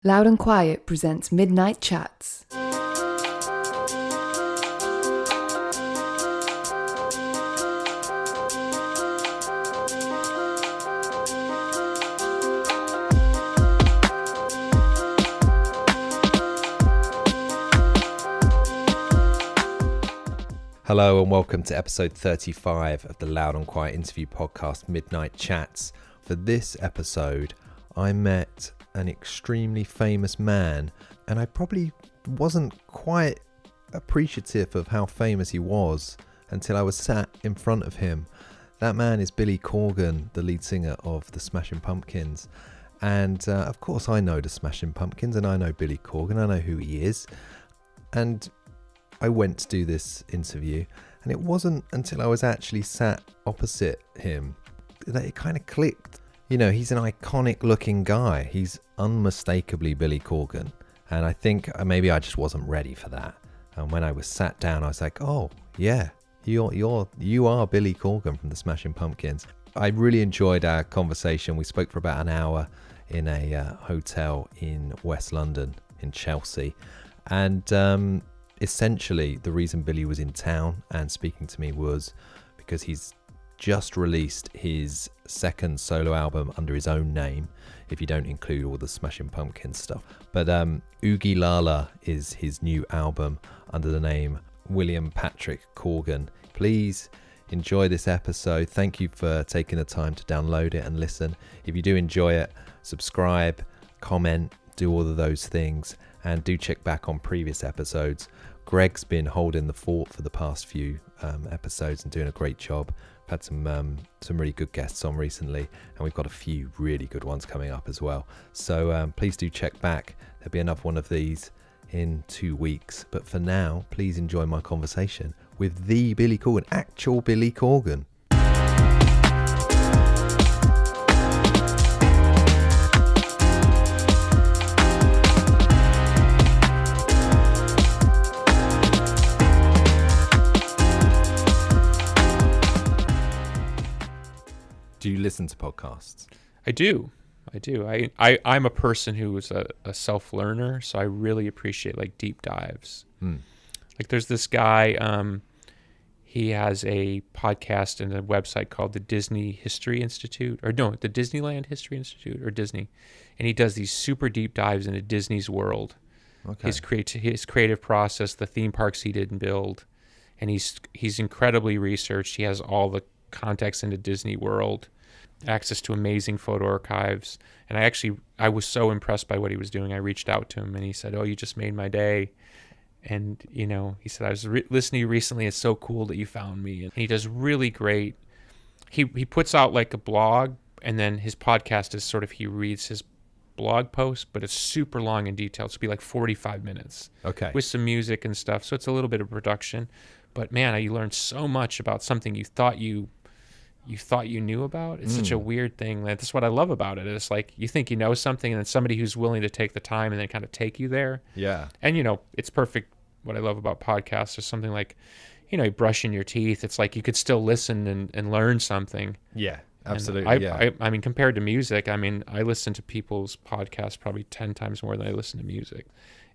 Loud and Quiet presents Midnight Chats. Hello and welcome to episode 35 of the Loud and Quiet interview podcast, Midnight Chats. For this episode, I met an extremely famous man, and I probably wasn't quite appreciative of how famous he was until I was sat in front of him. That man is Billy Corgan, the lead singer of the Smashing Pumpkins. And of course I know the Smashing Pumpkins and I know Billy Corgan, I know who he is. And I went to do this interview, and it wasn't until I was actually sat opposite him that it kind of clicked. You know, he's an iconic looking guy. He's unmistakably Billy Corgan. And I think maybe I just wasn't ready for that. And when I was sat down, I was like, oh, yeah, you are Billy Corgan from the Smashing Pumpkins. I really enjoyed our conversation. We spoke for about an hour in a hotel in West London, in Chelsea. And essentially, the reason Billy was in town and speaking to me was because he's just released his second solo album under his own name, if you don't include all the Smashing Pumpkins stuff. But Ogilala is his new album under the name William Patrick Corgan. Please enjoy this episode. Thank you for taking the time to download it and listen. If you do enjoy it, subscribe, comment, do all of those things, and do check back on previous episodes. Greg's been holding the fort for the past few episodes and doing a great job. I've had some really good guests on recently, and we've got a few really good ones coming up as well. So please do check back. There'll be another one of these in 2 weeks. But for now, please enjoy my conversation with the Billy Corgan, actual Billy Corgan. Do you listen to podcasts? I do. I'm a person who is a self-learner, so I really appreciate like deep dives. Like there's this guy, he has a podcast and a website called the Disney History Institute, the Disneyland History Institute, or Disney, and he does these super deep dives into Disney's world. Okay. His creative process, the theme parks he didn't build, and he's incredibly researched. He has all the context into Disney World, access to amazing photo archives, and I was so impressed by what he was doing. I reached out to him and he said, "Oh, you just made my day." And he said, "I was listening to you recently. It's so cool that you found me." And he does really great. He puts out like a blog, and then his podcast is sort of, he reads his blog post, but it's super long and detailed. So it'll be like 45 minutes, okay, with some music and stuff. So it's a little bit of production, but man, you learn so much about something you thought you knew about. It's such a weird thing. That's what I love about it. It's like you think you know something, and then somebody who's willing to take the time and then kind of take you there. Yeah. And it's perfect. What I love about podcasts is something like, brushing your teeth. It's like you could still listen and learn something. Yeah, absolutely. I mean, compared to music, I listen to people's podcasts probably 10 times more than I listen to music.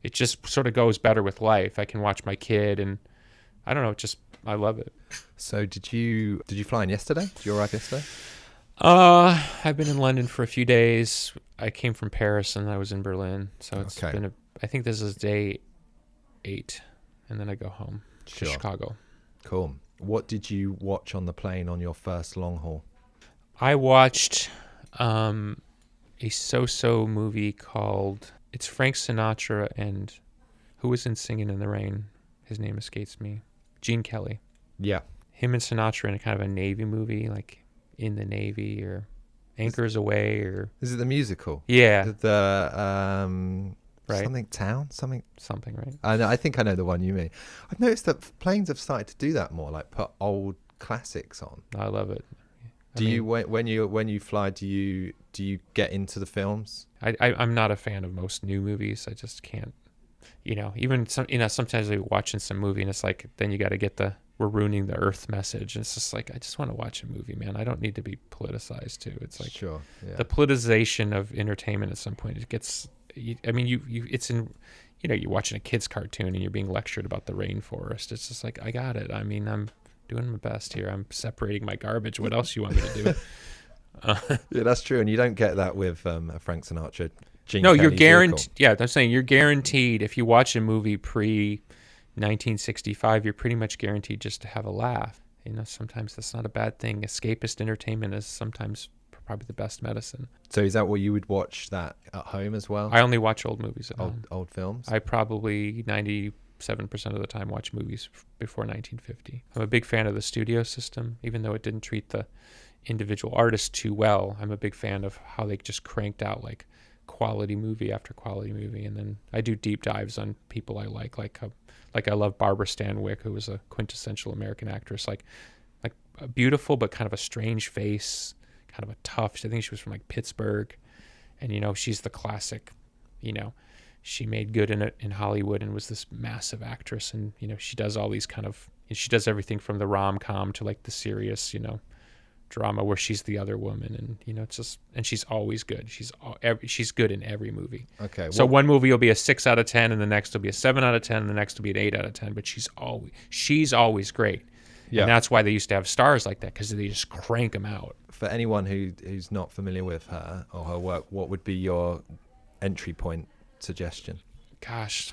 It just sort of goes better with life. I can watch my kid, and I don't know, I love it. So did you fly in yesterday? Did you arrive yesterday? I've been in London for a few days. I came from Paris and I was in Berlin. So it's been I think this is day 8, and then I go home to Chicago. Cool. What did you watch on the plane on your first long haul? I watched a so-so movie called, it's Frank Sinatra and who was in Singing in the Rain? His name escapes me. Gene Kelly. Yeah. Him and Sinatra in a kind of a Navy movie, like In the Navy or Anchors Away, or... Is it the musical? Yeah. Right. Something Town? Something, right? I think I know the one you mean. I've noticed that planes have started to do that more, like put old classics on. I love it. When you fly, do you get into the films? I'm not a fan of most new movies. I just can't. Even sometimes we're watching some movie and it's like, then you got to get we're ruining the earth message. And it's just like, I just want to watch a movie, man. I don't need to be politicized too. It's like the politicization of entertainment at some point, I mean, it's in, you're watching a kid's cartoon and you're being lectured about the rainforest. It's just like, I got it. I mean, I'm doing my best here. I'm separating my garbage. What else you want me to do? Yeah, that's true. And you don't get that with a Frank Sinatra. Gene No, you're Kelly guaranteed. vehicle. Yeah, I'm saying you're guaranteed. If you watch a movie pre 1965, you're pretty much guaranteed just to have a laugh. Sometimes that's not a bad thing. Escapist entertainment is sometimes probably the best medicine. So is that what you would watch that at home as well? I only watch old movies at home. Old films? I probably 97% of the time watch movies before 1950. I'm a big fan of the studio system, even though it didn't treat the individual artists too well. I'm a big fan of how they just cranked out like quality movie after quality movie, and then I do deep dives on people I like I love Barbara Stanwyck, who was a quintessential American actress, like a beautiful but kind of a strange face, kind of a tough. I think she was from like Pittsburgh, and she's the classic. She made good in Hollywood and was this massive actress, and she does all these she does everything from the rom-com to like the serious drama where she's the other woman, and it's just, and she's always good. She's good in every movie. Okay. So one movie will be a 6 out of 10, and the next will be a 7 out of 10, and the next will be an 8 out of 10. But she's always great. Yeah. And that's why they used to have stars like that, because they just crank them out. For anyone who's not familiar with her or her work, what would be your entry point suggestion? Gosh,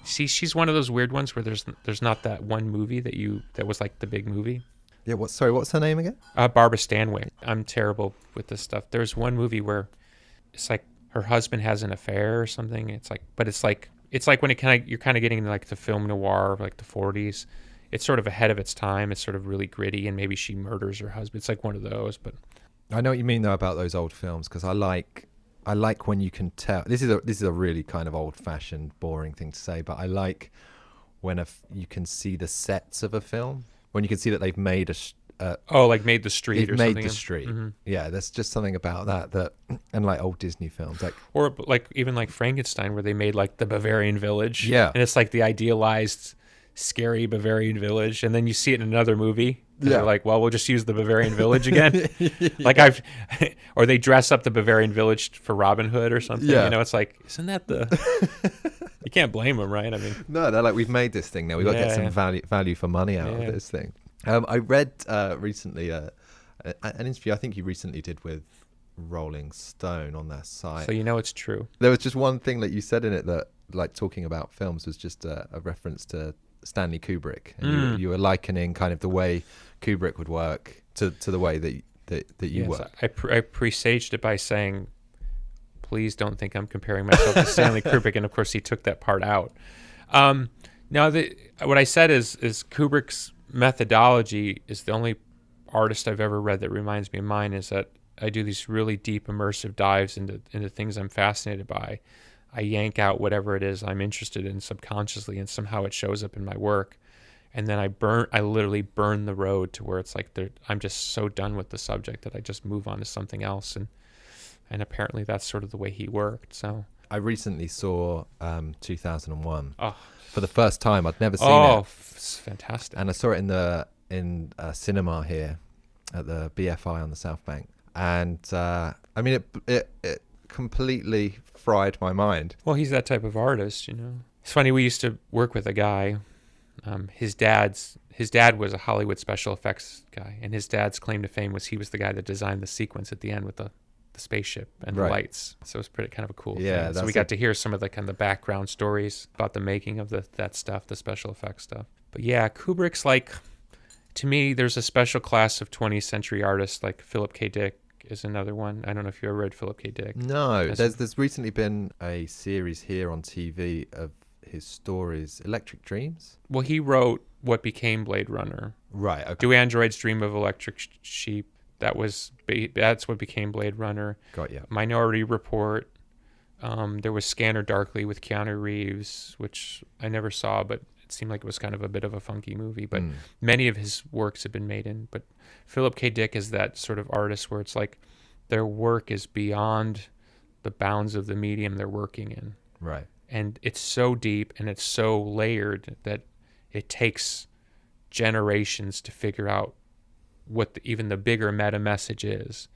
see, she's one of those weird ones where there's not that one movie that was like the big movie. Yeah, what's her name again? Barbara Stanwyck. I'm terrible with this stuff. There's one movie where it's like her husband has an affair or something. It's like when you're kind of getting into like the film noir of like the 40s. It's sort of ahead of its time. It's sort of really gritty, and maybe she murders her husband. It's like one of those. But I know what you mean though about those old films, because I like when you can tell. This is a really kind of old-fashioned, boring thing to say, but I like when you can see the sets of a film. When you can see that they've made made the street or something. Made the street. Mm-hmm. Yeah, there's just something about that, and like old Disney films, or like even like Frankenstein, where they made like the Bavarian village. Yeah, and it's like the idealized, scary Bavarian village, and then you see it in another movie. Yeah, they're like, well, we'll just use the Bavarian village again. Yeah. Or they dress up the Bavarian village for Robin Hood or something. Yeah, it's like, isn't that the? You can't blame them, right? I mean, no, they're like, we've made this thing now. We've got to get some value for money out of this thing. I read recently an interview I think you recently did with Rolling Stone on their site. So it's true. There was just one thing that you said in it that, like, talking about films was just a reference to Stanley Kubrick, and you were likening kind of the way Kubrick would work to the way that you work. I presaged it by saying, please don't think I'm comparing myself to Stanley Kubrick, and of course he took that part out. Now, what I said is Kubrick's methodology is the only artist I've ever read that reminds me of mine, is that I do these really deep immersive dives into things I'm fascinated by. I yank out whatever it is I'm interested in subconsciously, and somehow it shows up in my work. And then I literally burn the road to where it's like I'm just so done with the subject that I just move on to something else. And apparently that's sort of the way he worked. So I recently saw 2001 for the first time. I'd never seen it. Oh, it's fantastic! And I saw it in cinema here at the BFI on the South Bank. And I mean, it completely fried my mind. Well, he's that type of artist, It's funny. We used to work with a guy. His dad was a Hollywood special effects guy, and his dad's claim to fame was he was the guy that designed the sequence at the end with the spaceship and the lights. So it was pretty kind of a cool thing. So we got to hear some of the kind of the background stories about the making of that stuff, the special effects stuff. But yeah, Kubrick's like, to me, there's a special class of 20th century artists, like Philip K. Dick is another one. I don't know if you ever read Philip K. Dick. No, there's recently been a series here on TV of his stories, Electric Dreams. Well, he wrote what became Blade Runner. Right. Okay. Do Androids Dream of Electric Sheep? That's what became Blade Runner. Got you. Minority Report. There was Scanner Darkly with Keanu Reeves, which I never saw, but it seemed like it was kind of a bit of a funky movie. But many of his works have been made in. But Philip K. Dick is that sort of artist where it's like their work is beyond the bounds of the medium they're working in. Right. And it's so deep and it's so layered that it takes generations to figure out what even the bigger meta message is,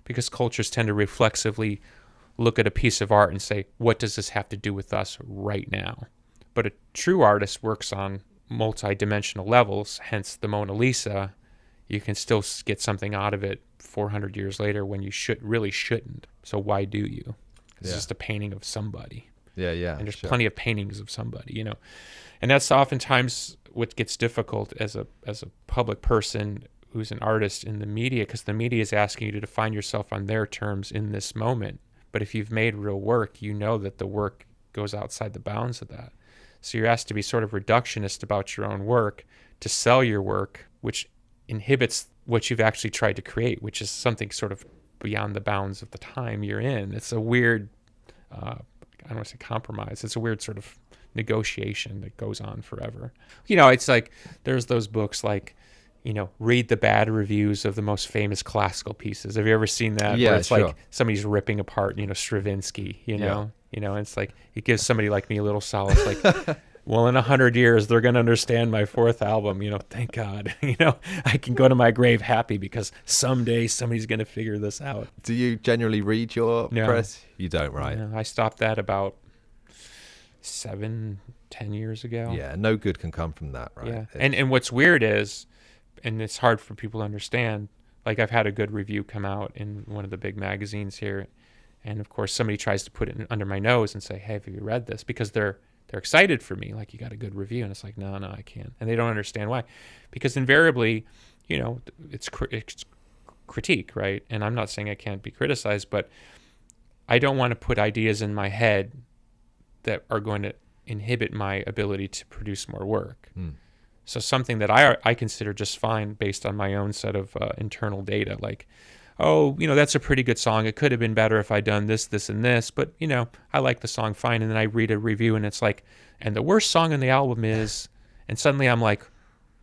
because cultures tend to reflexively look at a piece of art and say, what does this have to do with us right now? But a true artist works on multi-dimensional levels, hence the Mona Lisa. You can still get something out of it 400 years later when you really shouldn't. So why do you? It's just a painting of somebody. Yeah. And there's plenty of paintings of somebody, And that's oftentimes what gets difficult as a public person who's an artist in the media, because the media is asking you to define yourself on their terms in this moment. But if you've made real work, you know that the work goes outside the bounds of that. So you're asked to be sort of reductionist about your own work, to sell your work, which inhibits what you've actually tried to create, which is something sort of beyond the bounds of the time you're in. It's a weird, I don't want to say compromise. It's a weird sort of negotiation that goes on forever. It's like there's those books like, read the bad reviews of the most famous classical pieces. Have you ever seen that? Yeah, where it's sure. like somebody's ripping apart, Stravinsky, and it's like it gives somebody like me a little solace, like, well, in 100 years, they're going to understand my fourth album. Thank God. I can go to my grave happy because someday somebody's going to figure this out. Do you generally read your press? You don't, right? I stopped that about 7-10 years ago. Yeah, no good can come from that, right? Yeah. And what's weird is, and it's hard for people to understand, like I've had a good review come out in one of the big magazines here. And of course, somebody tries to put it under my nose and say, hey, have you read this? Because they're excited for me, like, you got a good review, and it's like, no, I can't. And they don't understand why, because invariably, it's critique, right? And I'm not saying I can't be criticized, but I don't want to put ideas in my head that are going to inhibit my ability to produce more work. So something that I consider just fine based on my own set of internal data, like, oh, that's a pretty good song. It could have been better if I'd done this, this, and this, but, I like the song fine. And then I read a review and it's like, and the worst song on the album is, and suddenly I'm like,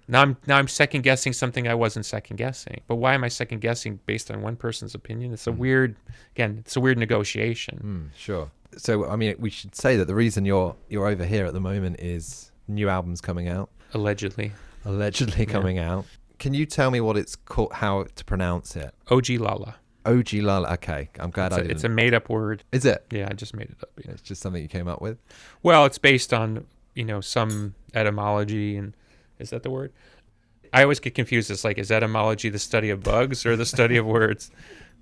now I'm second guessing something I wasn't second guessing. But why am I second guessing based on one person's opinion? It's a weird negotiation. Sure. So, I mean, we should say that the reason you're over here at the moment is new albums coming out. Allegedly Coming out. Can you tell me what it's called, how to pronounce it? Ogilala. Ogilala. Okay, I'm glad It's a made-up word. Is it? Yeah, I just made it up. Yeah. It's just something you came up with? Well, it's based on, some etymology, and is that the word? I always get confused. It's like, is etymology the study of bugs or the study of words?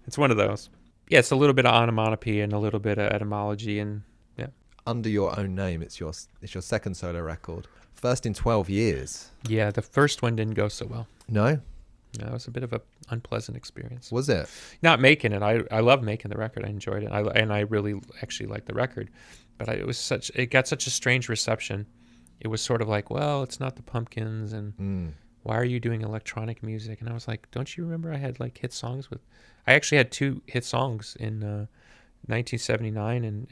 It's one of those. Yeah, it's a little bit of onomatopoeia and a little bit of etymology, and yeah. Under your own name, it's your second solo record. First in 12 years. Yeah, the first one didn't go so well. No, it was a bit of an unpleasant experience. Was it? Not making it. I love making the record. I enjoyed it. I really actually liked the record, but it got such a strange reception. It was sort of like, well, it's not the Pumpkins, and why are you doing electronic music? And I was like, don't you remember I had like hit songs with? I actually had 2 hit songs in 1979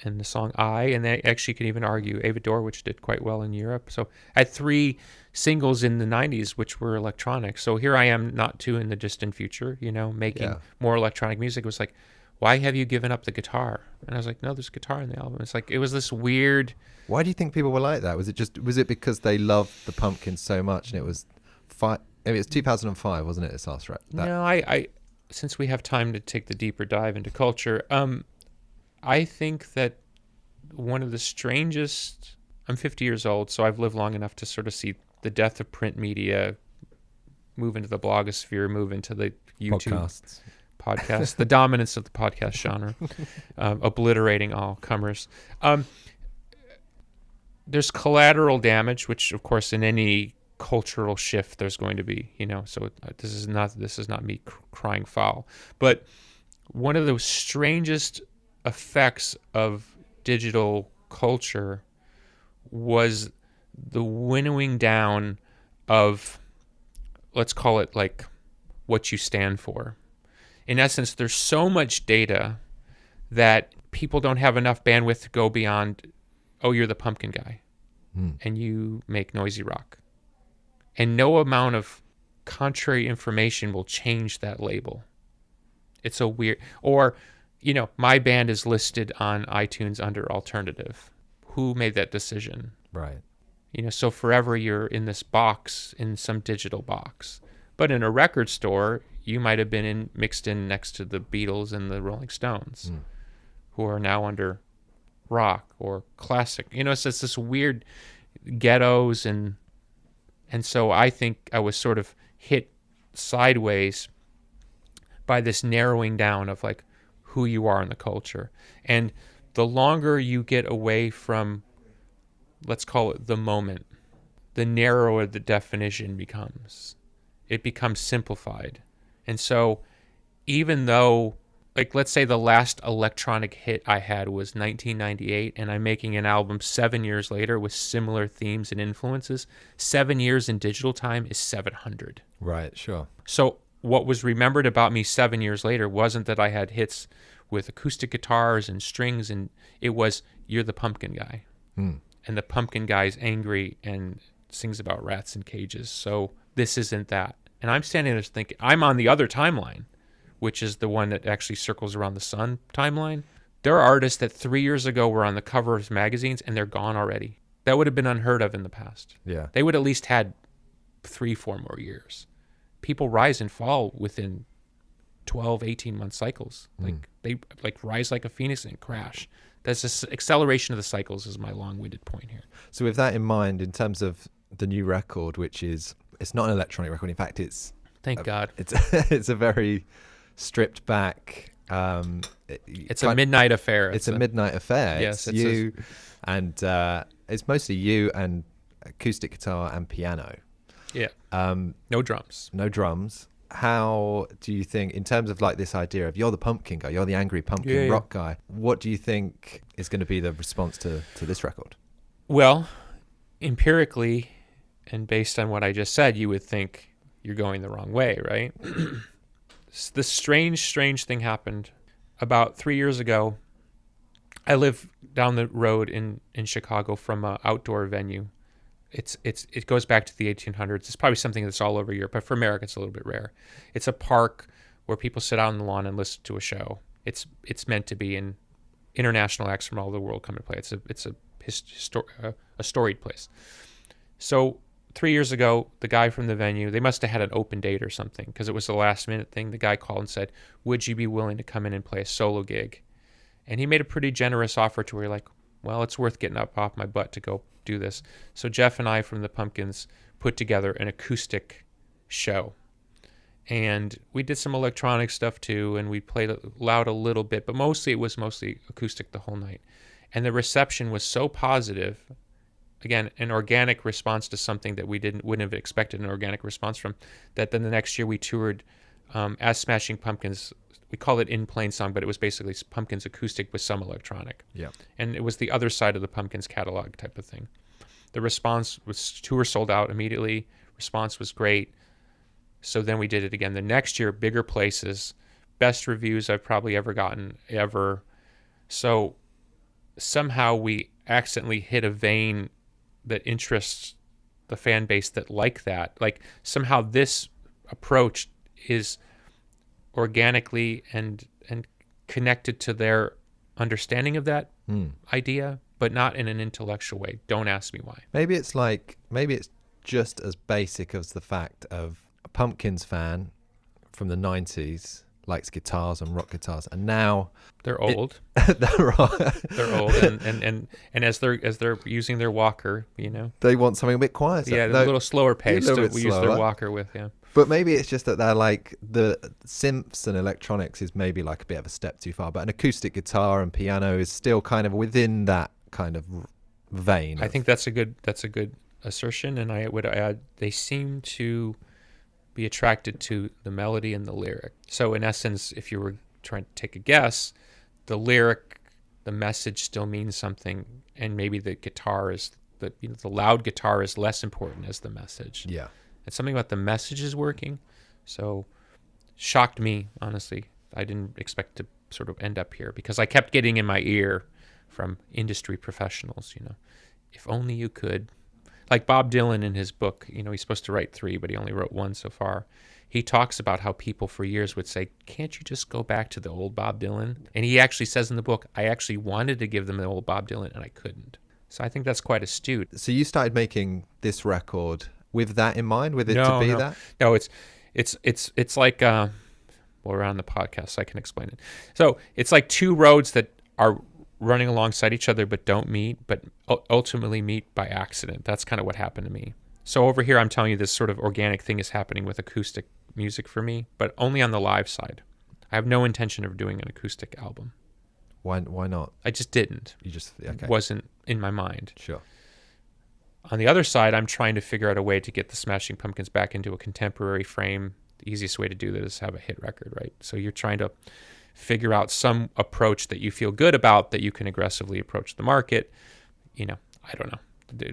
and the song I, and they actually could even argue Ava Dor, which did quite well in Europe. So I had 3 singles in the 90s, which were electronic. So here I am, not too in the distant future, making more electronic music. It was like, why have you given up the guitar? And I was like, no, there's guitar in the album. It's like, it was this weird. Why do you think people were like that? Was it because they loved the Pumpkins so much, and it was it's 2005, wasn't it? It's last right. No, I since we have time to take the deeper dive into culture, I think that one of the strangest, I'm 50 years old, so I've lived long enough to sort of see the death of print media move into the blogosphere, move into the YouTube podcast, the dominance of the podcast genre, obliterating all comers. There's collateral damage, which of course in any cultural shift there's going to be, so this is not me crying foul, but one of the strangest effects of digital culture was the winnowing down of, let's call it like what you stand for. In essence, there's so much data that people don't have enough bandwidth to go beyond, oh, you're the Pumpkin guy and you make noisy rock. And no amount of contrary information will change that label. It's a weird, or my band is listed on iTunes under alternative. Who made that decision? Right. So forever you're in this box, in some digital box. But in a record store, you might have been mixed in next to the Beatles and the Rolling Stones, who are now under rock or classic. It's just this weird ghettos, and so I think I was sort of hit sideways by this narrowing down of like who you are in the culture. And the longer you get away from, let's call it the moment, the narrower the definition becomes. It becomes simplified. And so even though, like, let's say the last electronic hit I had was 1998, and I'm making an album 7 years later with similar themes and influences, 7 years in digital time is 700. Right, sure. So what was remembered about me 7 years later wasn't that I had hits with acoustic guitars and strings, and it was, you're the Pumpkin guy. And the Pumpkin guy's angry and sings about rats in cages. So this isn't that. And I'm standing there thinking, I'm on the other timeline, which is the one that actually circles around the sun timeline. There are artists that 3 years ago were on the cover of magazines and they're gone already. That would have been unheard of in the past. Yeah. They would at least had 3-4 more years. People rise and fall within 12, 18-month cycles. Like they rise like a phoenix and crash. That's this acceleration of the cycles is my long-winded point here. So with that in mind, in terms of the new record, which is, it's not an electronic record. In fact, it's Thank God. It's a very stripped back. It's a midnight affair. It's a midnight affair. Yes, it's you, and it's mostly you and acoustic guitar and piano. Yeah. No drums. No drums. How do you think, in terms of like this idea of you're the pumpkin guy, you're the angry pumpkin rock guy, what do you think is going to be the response to this record? Well, empirically, and based on what I just said, you would think you're going the wrong way, right? This strange thing happened about 3 years ago. I live down the road in Chicago from an outdoor venue. It goes back to the 1800s. It's probably something that's all over Europe, but for America, it's a little bit rare. It's a park where people sit out on the lawn and listen to a show. It's meant to be, and international acts from all over the world come to play. It's a storied place. So 3 years ago, the guy from the venue, they must have had an open date or something because it was a last minute thing. The guy called and said, would you be willing to come in and play a solo gig? And he made a pretty generous offer to where you're like, well, it's worth getting up off my butt to go do this. So Jeff and I from the Pumpkins put together an acoustic show. And we did some electronic stuff too, and we played loud a little bit, but mostly it was acoustic the whole night. And the reception was so positive. Again, an organic response to something that we wouldn't have expected an organic response from, that then the next year we toured as Smashing Pumpkins. We call it In Plain Song, but it was basically Pumpkins acoustic with some electronic. Yeah. And it was the other side of the Pumpkins catalog type of thing. The response was, tour sold out immediately. Response was great. So then we did it again the next year, bigger places, best reviews I've probably ever gotten ever. So somehow we accidentally hit a vein that interests the fan base that like that. Like somehow this approach is organically and connected to their understanding of that idea, but not in an intellectual way. Don't ask me why. Maybe it's just as basic as the fact of a Pumpkins fan from the 90s likes guitars and rock guitars, and now they're old. They're old, and as they're using their walker, they want something a bit quieter. Yeah, a little slower pace to use their walker with. Yeah. But maybe it's just that they're like the synths and electronics is maybe like a bit of a step too far, but an acoustic guitar and piano is still kind of within that kind of vein. I think that's a good assertion, and I would add they seem to be attracted to the melody and the lyric. So in essence, if you were trying to take a guess, the lyric, the message still means something, and maybe the guitar is the loud guitar is less important as the message. Yeah. And something about the message is working. So shocked me, honestly. I didn't expect to sort of end up here because I kept getting in my ear from industry professionals, if only you could. Like Bob Dylan in his book, he's supposed to write 3, but he only wrote 1 so far. He talks about how people for years would say, can't you just go back to the old Bob Dylan? And he actually says in the book, I actually wanted to give them the old Bob Dylan and I couldn't. So I think that's quite astute. So you started making this record with that in mind, with it to be that? No, It's like well, we're on the podcast, so I can explain it. So it's like two roads that are running alongside each other but don't meet, but ultimately meet by accident. That's kind of what happened to me. So over here, I'm telling you this sort of organic thing is happening with acoustic music for me, but only on the live side. I have no intention of doing an acoustic album. Why not? I just didn't. You just okay. It wasn't in my mind. Sure. On the other side, I'm trying to figure out a way to get the Smashing Pumpkins back into a contemporary frame. The easiest way to do that is have a hit record, right? So you're trying to figure out some approach that you feel good about, that you can aggressively approach the market. I don't know.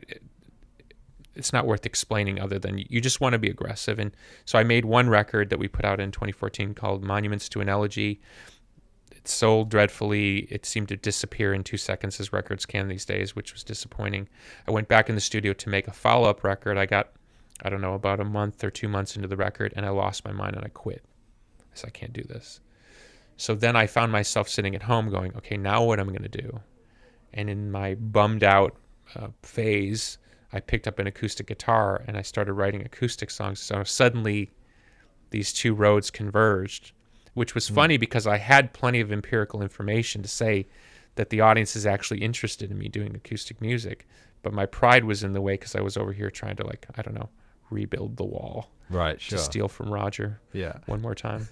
It's not worth explaining other than you just want to be aggressive. And so I made one record that we put out in 2014 called Monuments to an Elegy. It sold dreadfully. It seemed to disappear in 2 seconds, as records can these days, which was disappointing. I went back in the studio to make a follow-up record. I got, I don't know, about a month or 2 months into the record, and I lost my mind and I quit. I said, I can't do this. So then I found myself sitting at home going, okay, now what am I going to do? And in my bummed out phase, I picked up an acoustic guitar and I started writing acoustic songs. So suddenly these two roads converged, which was funny because I had plenty of empirical information to say that the audience is actually interested in me doing acoustic music. But my pride was in the way because I was over here trying to, like, I don't know, rebuild the wall. Right, sure. To steal from Roger. Yeah. One more time.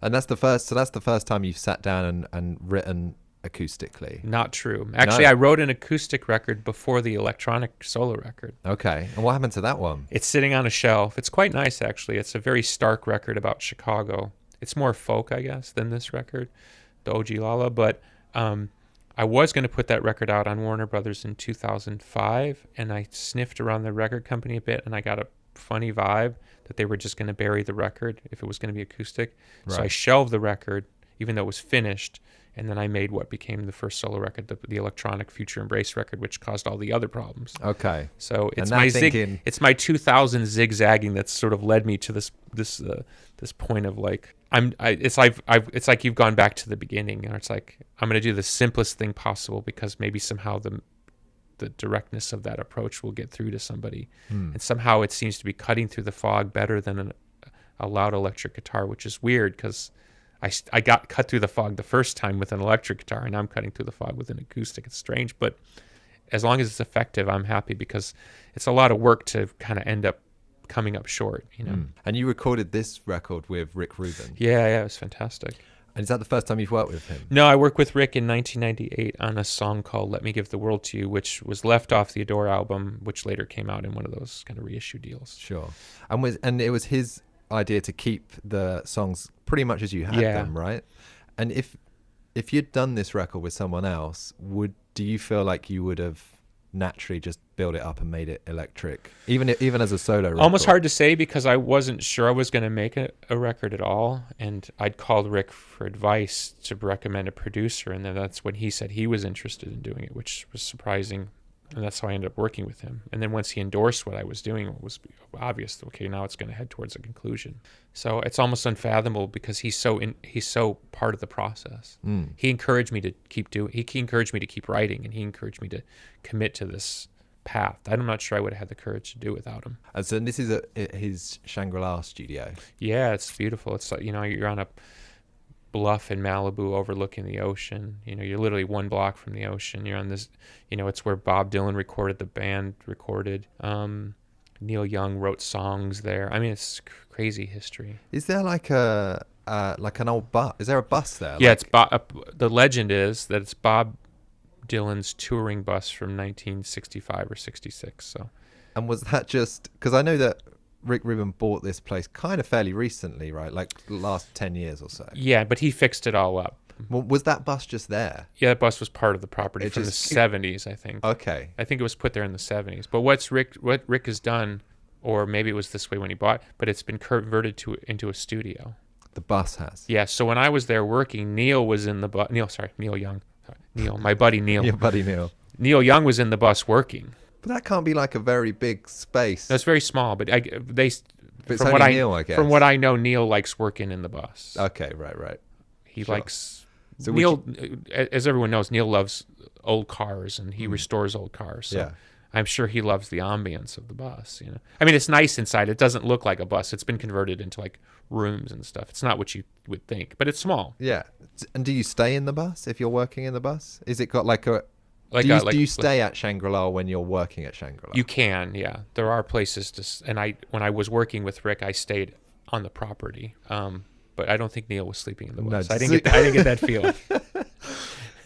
And that's the first time you've sat down and written acoustically. Not true. Actually, I wrote an acoustic record before the electronic solo record. Okay. And what happened to that one? It's sitting on a shelf. It's quite nice, actually. It's a very stark record about Chicago. It's more folk, I guess, than this record, the Ogilala. But I was going to put that record out on Warner Brothers in 2005, and I sniffed around the record company a bit, and I got a funny vibe that they were just going to bury the record if it was going to be acoustic. Right. So I shelved the record, even though it was finished, and then I made what became the first solo record, the electronic Future Embrace record, which caused all the other problems. Okay. So it's it's my 2000 zigzagging that's sort of led me to this point of like it's like you've gone back to the beginning, and it's like I'm going to do the simplest thing possible because maybe somehow the directness of that approach will get through to somebody, and somehow it seems to be cutting through the fog better than a loud electric guitar, which is weird because I got cut through the fog the first time with an electric guitar, and now I'm cutting through the fog with an acoustic. It's strange, but as long as it's effective, I'm happy because it's a lot of work to kind of end up coming up short, you know. And you recorded this record with Rick Rubin. Yeah, it was fantastic. And is that the first time you've worked with him? No, I worked with Rick in 1998 on a song called Let Me Give the World to You, which was left off the Adore album, which later came out in one of those kind of reissue deals. Sure. And it was his idea to keep the songs pretty much as you had them, right? And if you'd done this record with someone else, do you feel like you would have naturally just built it up and made it electric, even as a solo record? Almost hard to say because I wasn't sure I was going to make a record at all, and I'd called Rick for advice to recommend a producer, and then that's when he said he was interested in doing it, which was surprising. And that's how I ended up working with him. And then once he endorsed what I was doing, it was obvious, okay, now it's going to head towards a conclusion. So it's almost unfathomable because he's so part of the process. He encouraged me to keep doing. He encouraged me to keep writing, and he encouraged me to commit to this path. I'm not sure I would have had the courage to do without him. And so this is his Shangri-La studio. Yeah, it's beautiful. It's like, you're on a bluff in Malibu overlooking the ocean. You're literally one block from the ocean. You're on this, it's where Bob Dylan recorded, the band recorded. Neil Young wrote songs there. I mean, it's crazy history. Is there like an old bus? Is there a bus there? Yeah, it's the legend is that it's Bob Dylan's touring bus from 1965 or 66. So, and was that just because I know that Rick Rubin bought this place kind of fairly recently, right? Like the last 10 years or so. Yeah, but he fixed it all up. Well, was that bus just there? Yeah, that bus was part of the property from the 70s, I think. Okay. I think it was put there in the 70s. But what Rick has done, or maybe it was this way when he bought, but it's been converted into a studio. The bus has? Yeah, so when I was there working, Neil was in the bus. Neil Young. Neil, my buddy Neil. Your buddy Neil. Neil Young was in the bus working. But that can't be like a very big space. That's very small, but it's only Neil, I guess. From what I know, Neil likes working in the bus. Okay, right. He likes... So Neil, as everyone knows, Neil loves old cars, and he restores old cars. So I'm sure he loves the ambience of the bus. I mean, it's nice inside. It doesn't look like a bus. It's been converted into like rooms and stuff. It's not what you would think, but it's small. Yeah. And do you stay in the bus if you're working in the bus? Is it got like a... do you stay at Shangri-La when you're working at Shangri-La? You can, yeah. There are places to... And when I was working with Rick, I stayed on the property. But I don't think Neil was sleeping in the bus. I didn't get that feel.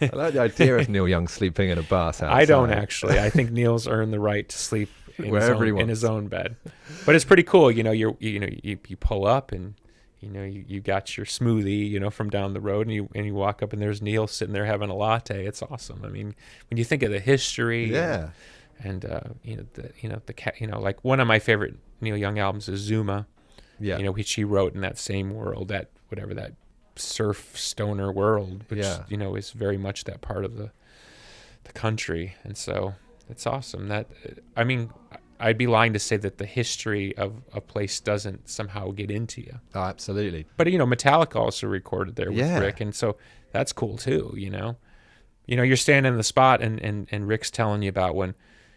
I like the idea of Neil Young sleeping in a bus outside. I don't actually. I think Neil's earned the right to sleep in his own bed. But it's pretty cool. You pull up and you got your smoothie, from down the road, and you walk up and there's Neil sitting there having a latte. It's awesome. I mean, when you think of the history, and like one of my favorite Neil Young albums is Zuma. Yeah. Which he wrote in that same world, that surf stoner world, which is very much that part of the country. And so it's awesome. That, I mean, I'd be lying to say that the history of a place doesn't somehow get into you. Oh, absolutely. But Metallica also recorded there with Rick, and so that's cool too. You're standing in the spot and Rick's telling you about when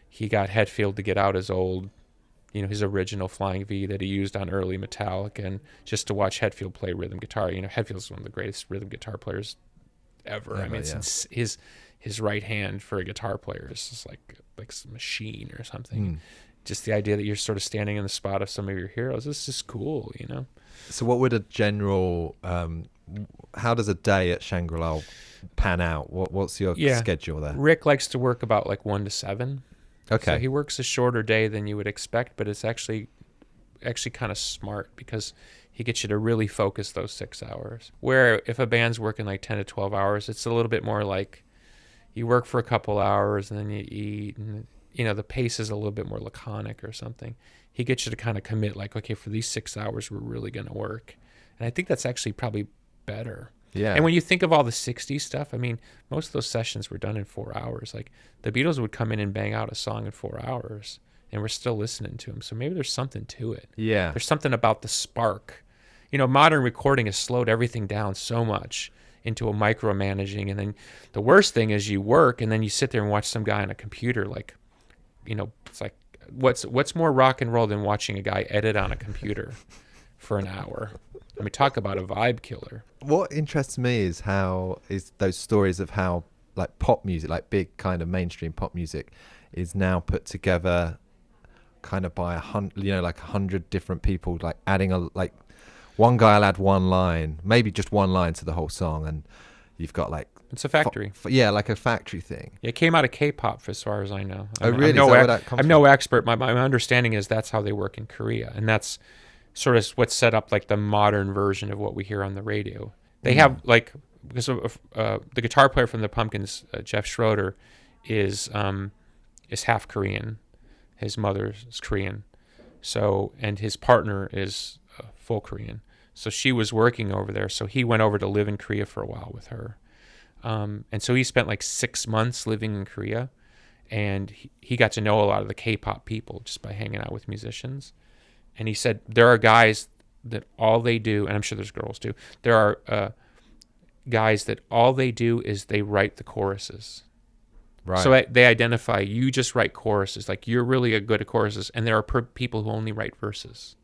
he got Hetfield to get out his old, his original Flying V that he used on early Metallica, and just to watch Hetfield play rhythm guitar. Hetfield's one of the greatest rhythm guitar players ever. I mean, it's his right hand for a guitar player is just like a machine or something. Just the idea that you're sort of standing in the spot of some of your heroes, this is cool, So what would a general, how does a day at Shangri-La pan out? What's your schedule there? Rick likes to work about like 1 to 7. Okay. So he works a shorter day than you would expect, but it's actually kind of smart because he gets you to really focus those 6 hours. Where if a band's working like 10 to 12 hours, it's a little bit more like you work for a couple hours and then you eat, and the pace is a little bit more laconic or something. He gets you to kind of commit like, okay, for these 6 hours, we're really going to work. And I think that's actually probably better. Yeah. And when you think of all the 60s stuff, I mean, most of those sessions were done in 4 hours. Like the Beatles would come in and bang out a song in 4 hours, and we're still listening to them. So maybe there's something to it. Yeah. There's something about the spark. Modern recording has slowed everything down so much into a micromanaging. And then the worst thing is you work and then you sit there and watch some guy on a computer. Like, it's like, what's more rock and roll than watching a guy edit on a computer for an hour? I mean, talk about a vibe killer. What interests me is those stories of how like pop music, like big kind of mainstream pop music, is now put together kind of by 100 different people, like adding one guy will add one line, maybe just one line to the whole song, and you've got like it's a factory. Like a factory thing. Yeah, it came out of K-pop, as far as I know. Really? I'm no expert. My understanding is that's how they work in Korea, and that's sort of what's set up like the modern version of what we hear on the radio. They have like, because the guitar player from the Pumpkins, Jeff Schroeder, is half Korean. His mother is Korean, and his partner is full Korean. So she was working over there. So he went over to live in Korea for a while with her, and so he spent like 6 months living in Korea, and he got to know a lot of the K-pop people just by hanging out with musicians. And he said there are guys that all they do, and I'm sure there's girls too, there are guys that all they do is they write the choruses. Right. So they identify, you just write choruses, like you're really good at choruses, and there are people who only write verses.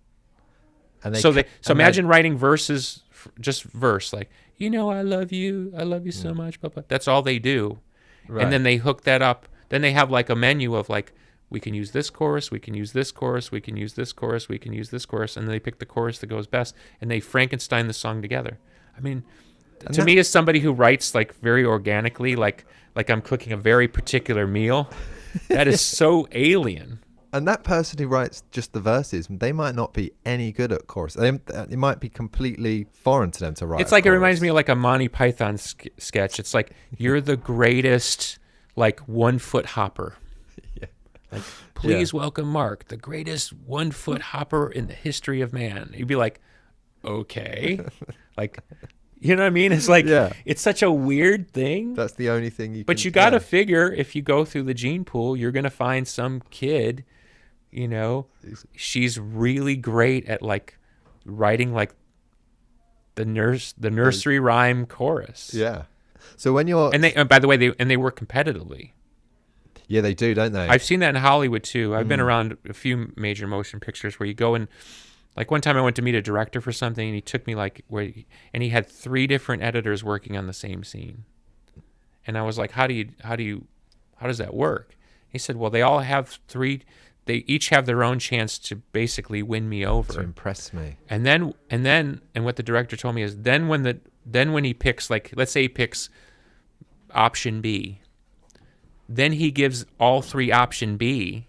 And so imagine writing verses, just verse, like, I love you so much, blah, blah. That's all they do. Right. And then they hook that up. Then they have like a menu of like, we can use this chorus, we can use this chorus, we can use this chorus, we can use this chorus, and then they pick the chorus that goes best, and they Frankenstein the song together. I mean, to me, as somebody who writes like very organically, like I'm cooking a very particular meal, that is so alien. And that person who writes just the verses, they might not be any good at chorus. It might be completely foreign to them to write. It's like, it reminds me of like a Monty Python sketch. It's like, you're the greatest, like 1 foot hopper. Yeah. Like, please welcome Mark, the greatest 1 foot hopper in the history of man. You'd be like, okay. Like, you know what I mean? It's like, it's such a weird thing. That's the only thing you can. But you got to figure, if you go through the gene pool, you're going to find some kid, she's really great at like writing like the nursery rhyme chorus. Yeah. So when you're, and by the way, they work competitively. Yeah, they do, don't they? I've seen that in Hollywood too. I've been around a few major motion pictures where you go and, like, one time I went to meet a director for something, and he took me and he had 3 different editors working on the same scene, and I was like, how does that work? He said, well, they all have 3. They each have their own chance to basically win me over, to impress me. And what the director told me is then when he picks, like, let's say he picks option B, then he gives all 3 option B,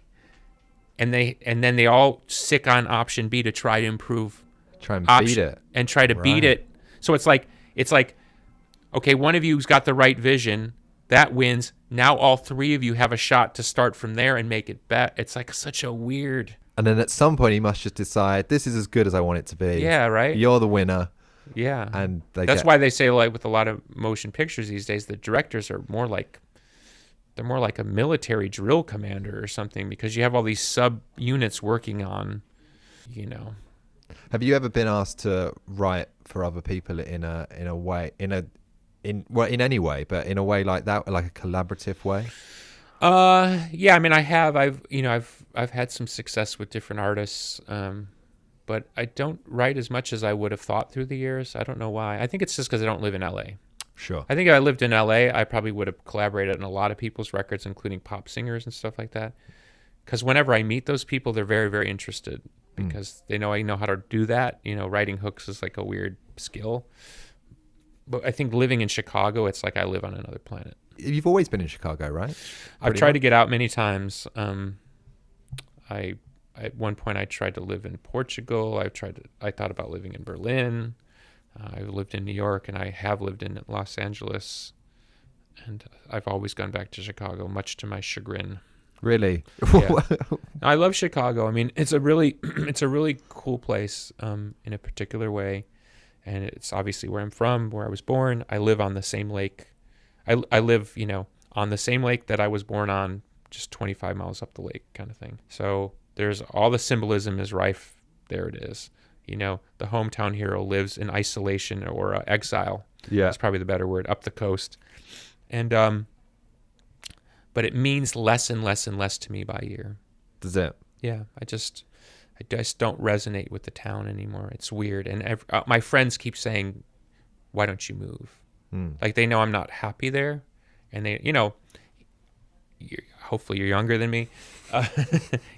and then they all stick on option B to try to improve, Try and beat it, and try to beat it. So it's like, okay, one of you's got the right vision, that wins. Now all 3 of you have a shot to start from there and make it better. It's like such a weird. And then at some point he must just decide, this is as good as I want it to be. Yeah, right. You're the winner. Yeah, and that's why they say, like, with a lot of motion pictures these days, the directors are more like a military drill commander or something, because you have all these sub units working on, Have you ever been asked to write for other people in a way, in any way, but in a way like that, like a collaborative way? Yeah, I mean, I have. I've had some success with different artists, but I don't write as much as I would have thought through the years. I don't know why. I think it's just because I don't live in LA. Sure. I think if I lived in LA, I probably would have collaborated on a lot of people's records, including pop singers and stuff like that. Because whenever I meet those people, they're very, very interested, because they know I know how to do that. Writing hooks is like a weird skill. But I think living in Chicago, it's like I live on another planet. You've always been in Chicago, right? I've tried to get out many times. At one point I tried to live in Portugal. I thought about living in Berlin. I lived in New York, and I have lived in Los Angeles, and I've always gone back to Chicago, much to my chagrin. Really? Yeah. I love Chicago. I mean, it's a really cool place in a particular way, and it's obviously where I'm from, where I was born. I live on the same lake. I live, on the same lake that I was born on, just 25 miles up the lake, kind of thing. So there's all the symbolism is rife. There it is. The hometown hero lives in isolation or exile. Yeah, that's probably the better word, up the coast. And but it means less and less and less to me by year. Does it? Yeah, I just don't resonate with the town anymore. It's weird. And my friends keep saying, why don't you move? Like, they know I'm not happy there, and they, hopefully you're younger than me.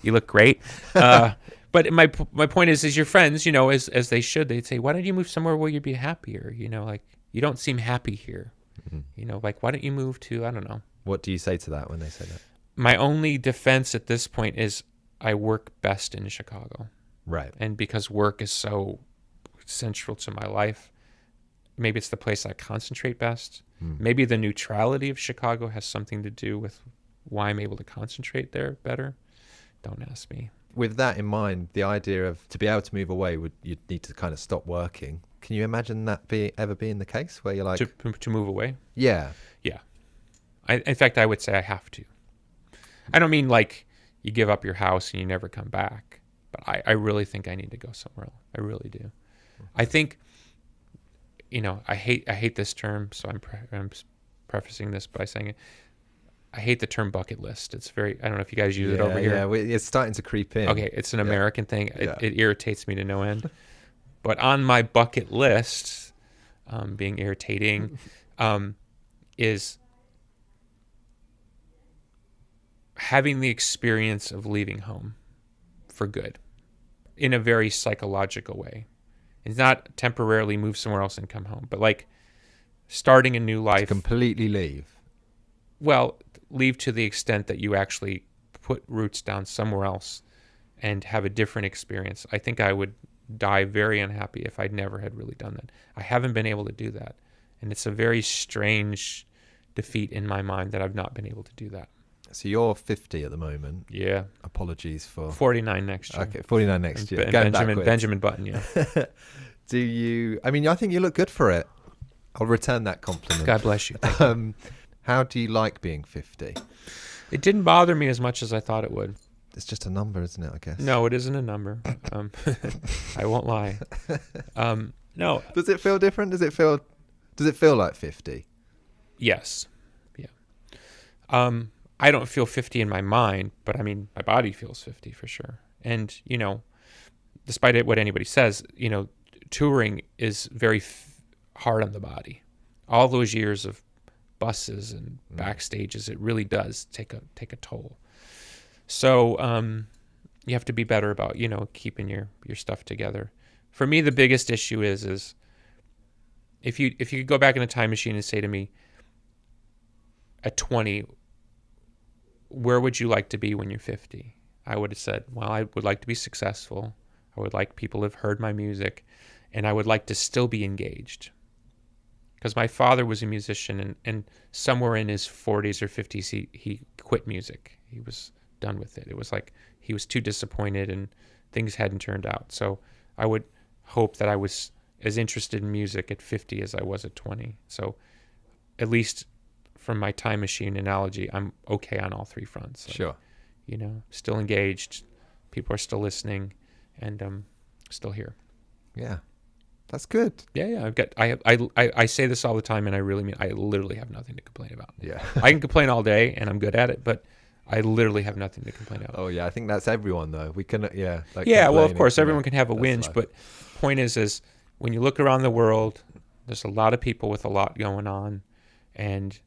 You look great. But my point is your friends, as they should, they'd say, why don't you move somewhere where you'd be happier? Like, you don't seem happy here. Like, why don't you move to, I don't know. What do you say to that when they say that? My only defense at this point is I work best in Chicago. Right. And because work is so central to my life, maybe it's the place I concentrate best. Maybe the neutrality of Chicago has something to do with why I'm able to concentrate there better. Don't ask me. With that in mind, the idea of to be able to move away, you'd need to kind of stop working. Can you imagine that ever being the case where you're like... To move away? Yeah. Yeah. In fact, I would say I have to. I don't mean like you give up your house and you never come back, but I really think I need to go somewhere else. I really do. I think... I hate this term, so I'm prefacing this by saying it. I hate the term bucket list. It's very, I don't know if you guys use it over here. Yeah, it's starting to creep in. Okay, it's an American thing. It irritates me to no end. But on my bucket list, being irritating, is having the experience of leaving home for good in a very psychological way. It's not temporarily move somewhere else and come home, but like starting a new life. To completely leave. Well, leave to the extent that you actually put roots down somewhere else and have a different experience. I think I would die very unhappy if I never had really done that. I haven't been able to do that. And it's a very strange defeat in my mind that I've not been able to do that. So you're 50 at the moment. Yeah. Apologies for... 49 next year. Okay, 49 next year. Benjamin Button, yeah. Do you... I mean, I think you look good for it. I'll return that compliment. God bless you. How do you like being 50? It didn't bother me as much as I thought it would. It's just a number, isn't it, I guess? No, it isn't a number. I won't lie. No. Does it feel different? Does it feel like 50? Yes. Yeah. I don't feel 50 in my mind, but I mean, my body feels 50 for sure. And, you know, despite what anybody says, you know, touring is very hard on the body. All those years of buses and backstages, it really does take a toll. So you have to be better about, you know, keeping your stuff together. For me, the biggest issue is if you could go back in a time machine and say to me, at 20, where would you like to be when you're 50? I would have said, well, I would like to be successful. I would like people to have heard my music, and I would like to still be engaged. Because my father was a musician, and somewhere in his 40s or 50s, he quit music. He was done with it. It was like he was too disappointed and things hadn't turned out. So I would hope that I was as interested in music at 50 as I was at 20. So at least from my time machine analogy, I'm okay on all three fronts. Sure. You know, still engaged, people are still listening, and still here. Yeah. That's good. Yeah. I say this all the time, and I really mean, I literally have nothing to complain about. Yeah. I can complain all day, and I'm good at it, but I literally have nothing to complain about. Oh yeah, I think that's everyone though. We can, yeah. Like yeah, well, of course, you know, everyone can have a whinge, but point is when you look around the world, there's a lot of people with a lot going on, and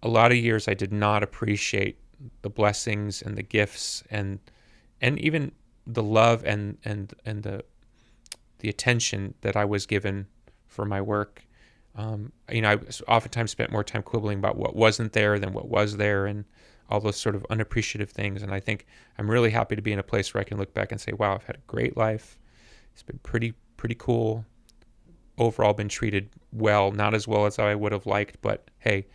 a lot of years I did not appreciate the blessings and the gifts and even the love and the attention that I was given for my work. You know, I oftentimes spent more time quibbling about what wasn't there than what was there, and all those sort of unappreciative things. And I think I'm really happy to be in a place where I can look back and say, wow, I've had a great life. It's been pretty cool. Overall been treated well, not as well as I would have liked, but hey,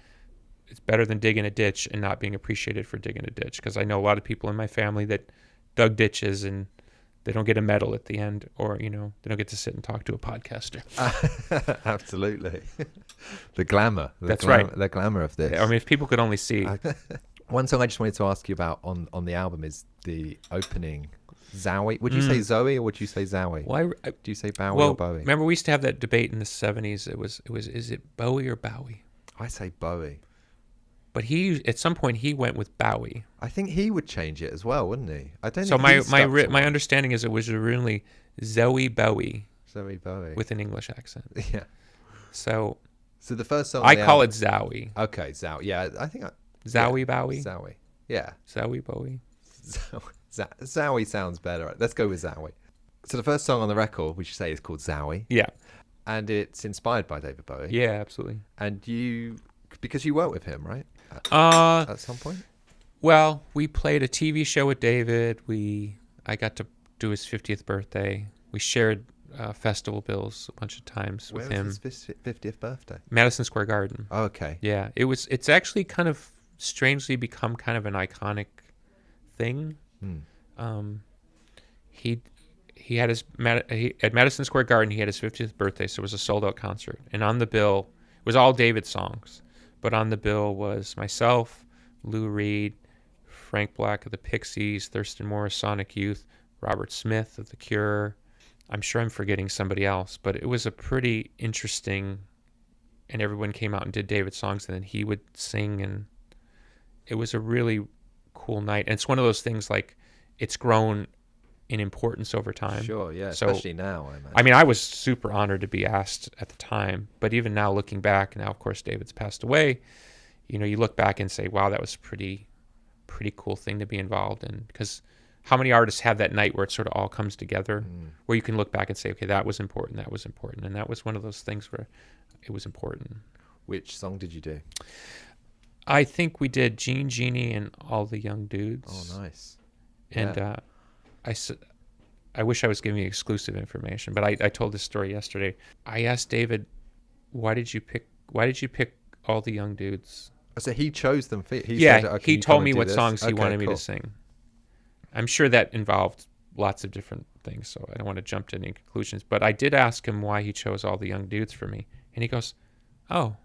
it's better than digging a ditch and not being appreciated for digging a ditch. Because I know a lot of people in my family that dug ditches and they don't get a medal at the end, or, you know, they don't get to sit and talk to a podcaster. Absolutely. The glamour. That's right. The glamour of this. I mean, if people could only see. One song I just wanted to ask you about on the album is the opening, Zowie. Would you say Zoe or would you say Zowie? Well, Do you say Bowie or Bowie? Remember we used to have that debate in the 70s. It was is it Bowie or Bowie? I say Bowie. But he at some point he went with Bowie. I think he would change it as well, wouldn't he? I don't. So think my understanding is it was originally Zoe Bowie Zoe Bowie with an English accent. Yeah. So the first song I call it Zowie. Okay, Zowie. Yeah, I think Zowie Bowie. Zowie. Yeah. Zowie Bowie. Zowie sounds better. Let's go with Zowie. So the first song on the record, we should say, is called Zowie. Yeah. And it's inspired by David Bowie. Yeah, absolutely. And because you worked with him, right? At some point? Well, we played a TV show with David. I got to do his 50th birthday. We shared festival bills a bunch of times with him. Where was his 50th birthday? Madison Square Garden. Oh, okay. Yeah, it's actually kind of strangely become kind of an iconic thing. He had at Madison Square Garden, he had his 50th birthday, so it was a sold-out concert. And on the bill, it was all David songs, but on the bill was myself, Lou Reed, Frank Black of the Pixies, Thurston Moore's Sonic Youth, Robert Smith of The Cure. I'm sure I'm forgetting somebody else, but it was a pretty interesting, and everyone came out and did David songs, and then he would sing, and it was a really cool night. And it's one of those things, like, it's grown in importance over time. Sure, yeah, so, especially now, I imagine. I mean, I was super honored to be asked at the time, but even now looking back, now of course David's passed away, you know, you look back and say, wow, that was pretty cool thing to be involved in, because how many artists have that night where it sort of all comes together, where you can look back and say, okay, that was important, and that was one of those things where it was important. Which song did you do? I think we did Gene Genie and All the Young Dudes. Oh, nice. And yeah. I wish I was giving you exclusive information, but I told this story yesterday. I asked David, why did you pick All the Young Dudes? So he chose them. He told me what songs he wanted me to sing. I'm sure that involved lots of different things, so I don't want to jump to any conclusions. But I did ask him why he chose All the Young Dudes for me, and he goes, "Oh,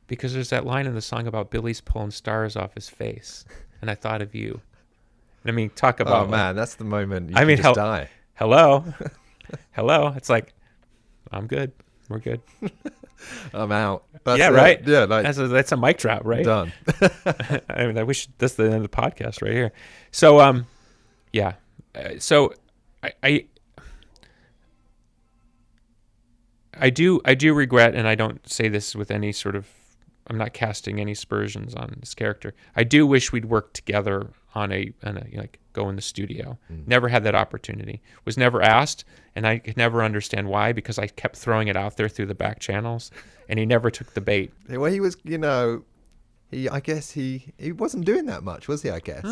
because there's that line in the song about Billy's pulling stars off his face, and I thought of you." I mean, talk about... Oh, man, that's the moment you just die. Hello. Hello. It's like, I'm good. We're good. I'm out. That's Yeah, it. right. Yeah, like That's a mic drop, right? done. I mean, that's the end of the podcast right here. So, yeah. So, I do regret, and I don't say this with any sort of, I'm not casting any aspersions on this character. I do wish we'd worked together on a like go in the studio. Never had that opportunity. Was never asked, and I could never understand why, because I kept throwing it out there through the back channels, and he never took the bait. Well, he was, I guess he wasn't doing that much, was he? I guess.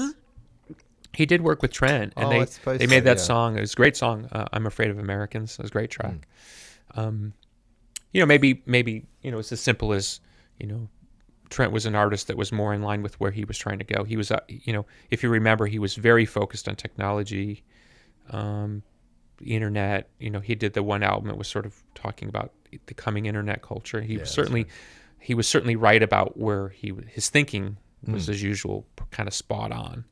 He did work with Trent, and I suppose they made so, that yeah. song. It was a great song. I'm Afraid of Americans. It was a great track. Maybe it's as simple as, Trent was an artist that was more in line with where he was trying to go. He was, if you remember, he was very focused on technology, the internet. He did the one album that was sort of talking about the coming internet culture. He was certainly right about where his thinking was, as usual, kind of spot on.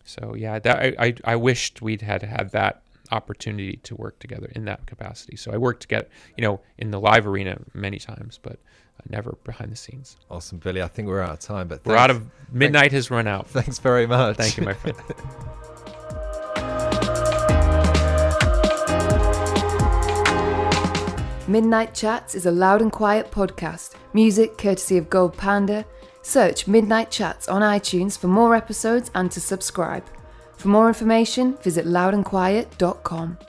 So yeah, that I wished we'd had that opportunity to work together in that capacity. So I worked together, in the live arena many times, but never behind the scenes. Awesome, Billy. I think we're out of time, but We're out of midnight has run out. Thanks very much. Thank you, my friend. Midnight Chats is a loud and quiet podcast. Music courtesy of Gold Panda. Search Midnight Chats on iTunes for more episodes and to subscribe. For more information, visit loudandquiet.com.